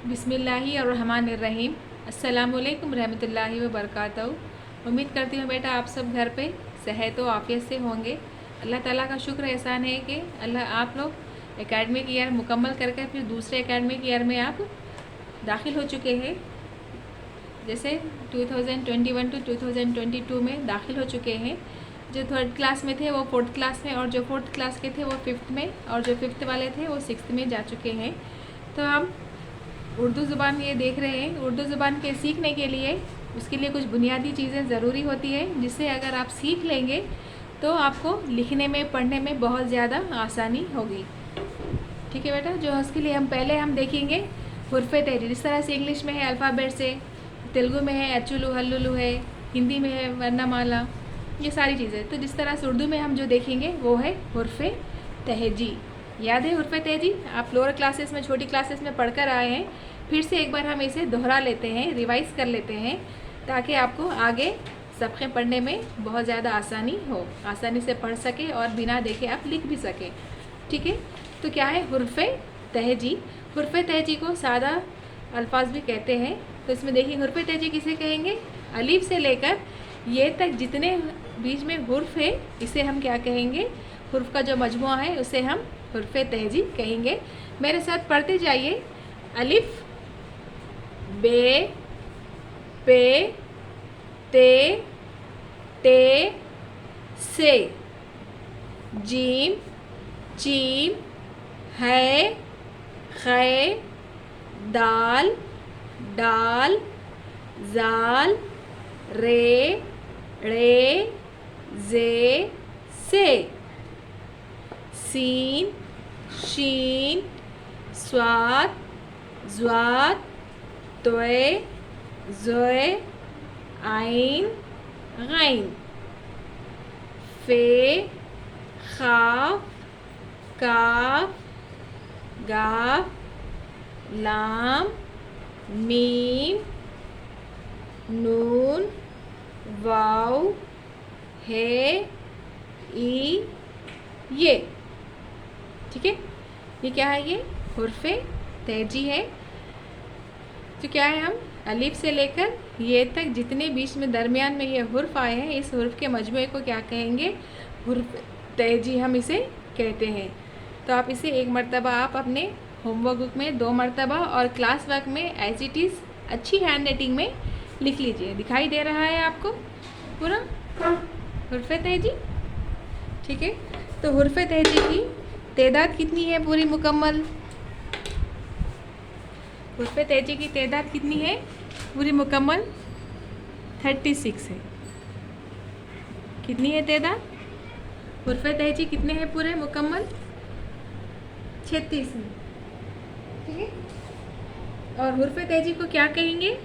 बिस्मिल्लाहिर्रहमानिर्रहीम। अस्सलामुअलैकुम रहमतुल्लाहि व बरकातहू। उम्मीद करती हूँ बेटा आप सब घर पे सेहत व आफियत से होंगे। अल्लाह ताला का शुक्र एहसान है कि अल्लाह आप लोग एकेडमिक ईयर मुकम्मल करके फिर दूसरे एकेडमिक ईयर में आप दाखिल हो चुके हैं। जैसे 2021 टू 2022 में दाखिल हो चुके हैं। जो थर्ड क्लास में थे वो फोर्थ क्लास में, और जो फोर्थ क्लास के थे वो फिफ्थ में, और जो फिफ्थ वाले थे वो सिक्स्थ में जा चुके हैं। तो हम उर्दू ज़ुबान ये देख रहे हैं। उर्दू ज़ुबान के सीखने के लिए उसके लिए कुछ बुनियादी चीज़ें ज़रूरी होती है, जिससे अगर आप सीख लेंगे तो आपको लिखने में पढ़ने में बहुत ज़्यादा आसानी होगी। ठीक है बेटा। जो उसके लिए हम देखेंगे हुर्फ़े तेजी। जिस तरह से इंग्लिश में है अल्फ़ाबेट से, तेलुगु में है एचुलू हल्लुलु है, हिंदी में है वर्णमाला, ये सारी चीज़ें। तो जिस तरह से उर्दू में हम जो देखेंगे वो है हुर्फ़े तहजी। याद है हुर्फ़े तहजी? आप लोअर क्लासेस में, छोटी क्लासेस में पढ़कर आए हैं। फिर से एक बार हम इसे दोहरा लेते हैं, रिवाइज़ कर लेते हैं, ताकि आपको आगे सबके पढ़ने में बहुत ज़्यादा आसानी हो, आसानी से पढ़ सके और बिना देखे आप लिख भी सकें। ठीक है। तो क्या है हुर्फ़े तहजी? हुर्फ़े तहजी को सादा अल्फाज भी कहते हैं। तो इसमें देखिए हुर्फ़े तहजी किसे कहेंगे? अलीफ से लेकर ये तक जितने बीच में हुर्फ है इसे हम क्या कहेंगे? हुर्फ का जो मजमुआ है उसे हम हुर्फ़े तहजी कहेंगे। मेरे साथ पढ़ते जाइए। अलिफ, बे, पे, ते, टे, से, जीम, चीम, है, खे, दाल, डाल, जाल, रे, रे, जे, से, सीन, शीन, स्वाद, ज़्वाद, तोए, ज़ोए, आइन, गैन, फे, खाफ, काफ, गाफ, लाम, मीम, नून, वाव, हे, ई, ये। ठीक है। ये क्या है? ये हुर्फ़े तहजी है। तो क्या है, हम अलिफ से लेकर ये तक जितने बीच में दरमियान में ये हुर्फ आए हैं, इस हुर्फ के मजमूए को क्या कहेंगे? हुर्फ़ तहजी हम इसे कहते हैं। तो आप इसे एक मरतबा आप अपने होमवर्क बुक में, 2 मरतबा और क्लास वर्क में एज इट इज़ अच्छी हैंड राइटिंग में लिख लीजिए। दिखाई दे रहा है आपको पूरा हुर्फ़े तहजी? ठीक है। तो हुर्फ़े तहजी की तादाद कितनी है पूरी मुकम्मल? हुर्फ़े तहजी की तादाद कितनी है पूरी मुकम्मल? 36 है। कितनी है तादाद? हुर्फ़े तहजी कितने हैं पूरे मुकम्मल? 36 है। ठीक है। और हुर्फ़े तहजी को क्या कहेंगे?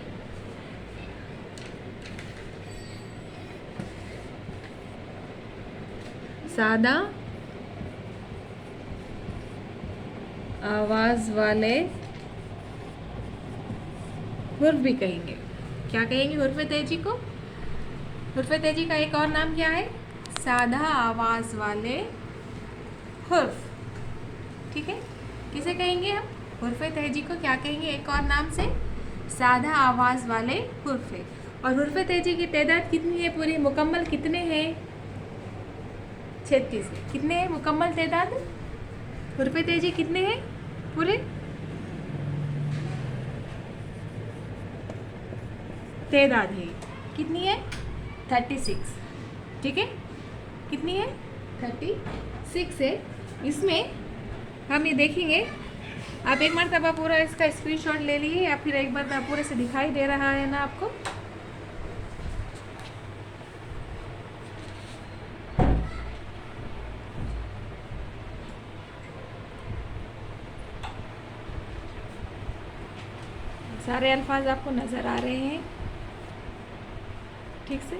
सादा आवाज़ वाले हुर्फ भी कहेंगे। क्या कहेंगे हुर्फ़े तहजी को? हुर्फ़े तहजी का एक और नाम क्या है? सादा आवाज़ वाले हुर्फ। ठीक है। किसे कहेंगे हम? हुर्फ़े तहजी को क्या कहेंगे एक और नाम से? सादा आवाज़ वाले हुर्फ है। और हुर्फ़े तहजी की तादाद कितनी है पूरी मुकम्मल? कितने हैं? 36 है। कितने हैं मुकम्मल तादाद? हुर्फ़े तहजी कितने हैं पूरे? तादाद है कितनी है? 36। ठीक है। कितनी है? 36 है। इसमें हम ये देखेंगे। आप एक मरतबा पूरा इसका स्क्रीनशॉट ले लिए, या फिर एक बार पूरे से दिखाई दे रहा है ना आपको? सारे अल्फाज आपको नज़र आ रहे हैं ठीक से?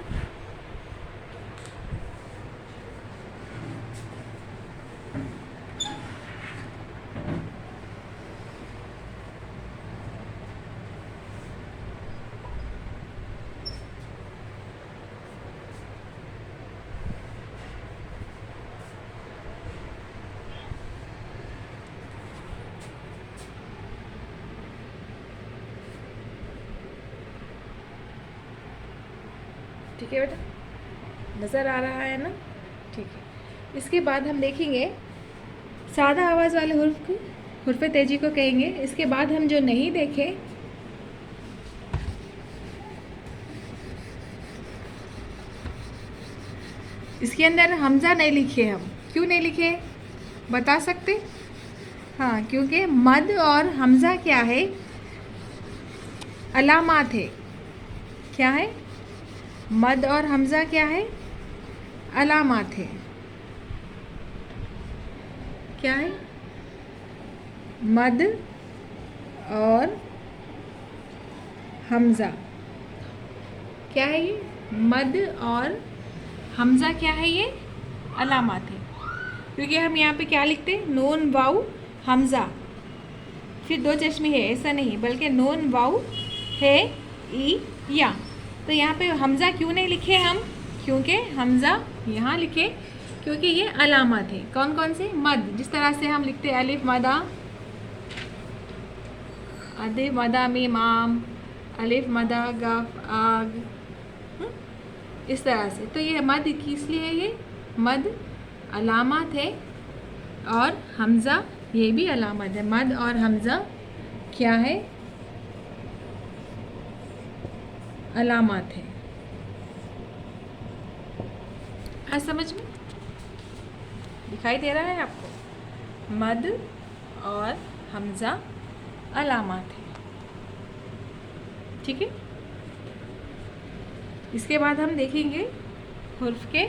ठीक है बेटा, नज़र आ रहा है ना? ठीक है। इसके बाद हम देखेंगे सादा आवाज़ वाले हुर्फ को, हुर्फ तेजी को कहेंगे। इसके बाद हम जो नहीं देखे, इसके अंदर हमज़ा नहीं लिखे हम। क्यों नहीं लिखे बता सकते? हाँ, क्योंकि मद और हमज़ा क्या है? अलामात है। क्या है? मद और हमज़ा क्या है? अलामात है। क्या है? मद और हमज़ा क्या है? ये मद और हमज़ा क्या है? ये अलामात है। क्योंकि हम यहाँ पे क्या लिखते हैं? नून वाउ हमज़ा, फिर दो चश्मे है, ऐसा नहीं, बल्कि नून वाउ है ई या। तो यहाँ पे हमज़ा क्यों नहीं लिखे हम? क्योंकि हमज़ा यहाँ लिखे क्योंकि ये अलामत है। कौन कौन से? मद, जिस तरह से हम लिखते हैं अलिफ मदा, अलिफ मदा मीम आम, अलिफ मदा गफ आग, इस तरह से। तो ये मद किस लिए है? ये मद अलामत है और हमज़ा ये भी अलामत है। मद और हमज़ा क्या है? अलामत है। आज समझ में दिखाई दे रहा है आपको? मद और हमज़ा अलामत है। ठीक है। इसके बाद हम देखेंगे हुर्फ के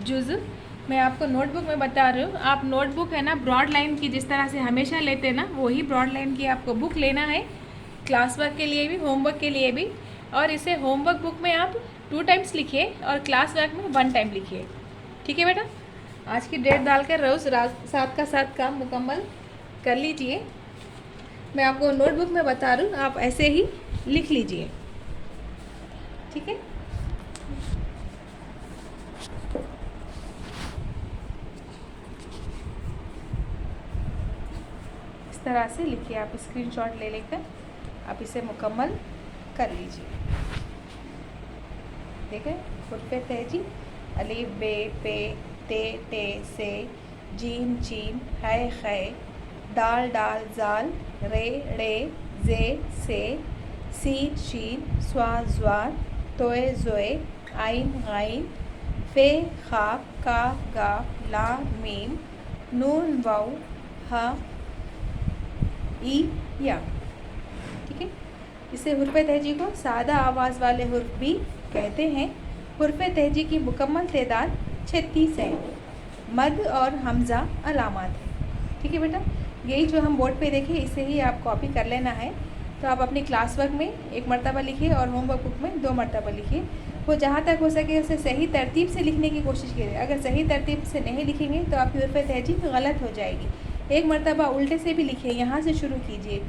जुज़। मैं आपको नोटबुक में बता रही हूँ। आप नोटबुक है ना, ब्रॉड लाइन की जिस तरह से हमेशा लेते हैं ना, वही ब्रॉड लाइन की आपको बुक लेना है, क्लास वर्क के लिए भी, होमवर्क के लिए भी। और इसे होमवर्क बुक में आप 2 टाइम्स लिखिए और क्लास वर्क में 1 टाइम लिखिए। ठीक है बेटा? आज की डेट डालकर रोज़ साथ का साथ काम मुकम्मल कर लीजिए। मैं आपको नोटबुक में बता रही हूँ, आप ऐसे ही लिख लीजिए। ठीक है। इस तरह से लिखिए, आप स्क्रीनशॉट ले लेकर आप इसे मुकम्मल कर लीजिए। देखें, हुर्फ तेजी अलिफ बे पे ते टे से, जीम चीन है खे, दाल डाल जाल, रे रे जे से, सीन शीन स्वा ज़्वार, तोए ज़ोए, आइन गाइन, फे खा का गा ला मीम, नून वाउ हा ई या। ठीक है। इसे हुर्फ तेजी को सादा आवाज़ वाले हुर्फ भी कहते हैं। हुर्फ तेजी की मुकम्मल तादाद 36 है। मद और हमज़ा अलामत है। ठीक है बेटा, यही जो हम बोर्ड पे देखें इसे ही आप कॉपी कर लेना है। तो आप अपनी क्लास वर्क में 1 मरतबा लिखिए और होमवर्क बुक में 2 मरतबा लिखिए। वो जहाँ तक हो सके उसे सही तरतीब से लिखने की कोशिश कीजिए। अगर सही तरतीब से नहीं लिखेंगे तो आपकी हुर्फ तेजी गलत हो जाएगी। 1 मरतबा उल्टे से भी लिखिए, यहाँ से शुरू कीजिए,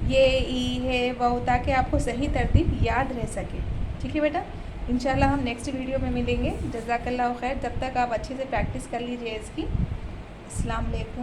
ये ई है वो, ताकि आपको सही तरतीब याद रह सके। ठीक है बेटा, इंशाल्लाह हम नेक्स्ट वीडियो में मिलेंगे। जज़ाकल्लाह खैर। तब तक आप अच्छे से प्रैक्टिस कर लीजिए इसकी। अस्सलाम वालेकुम।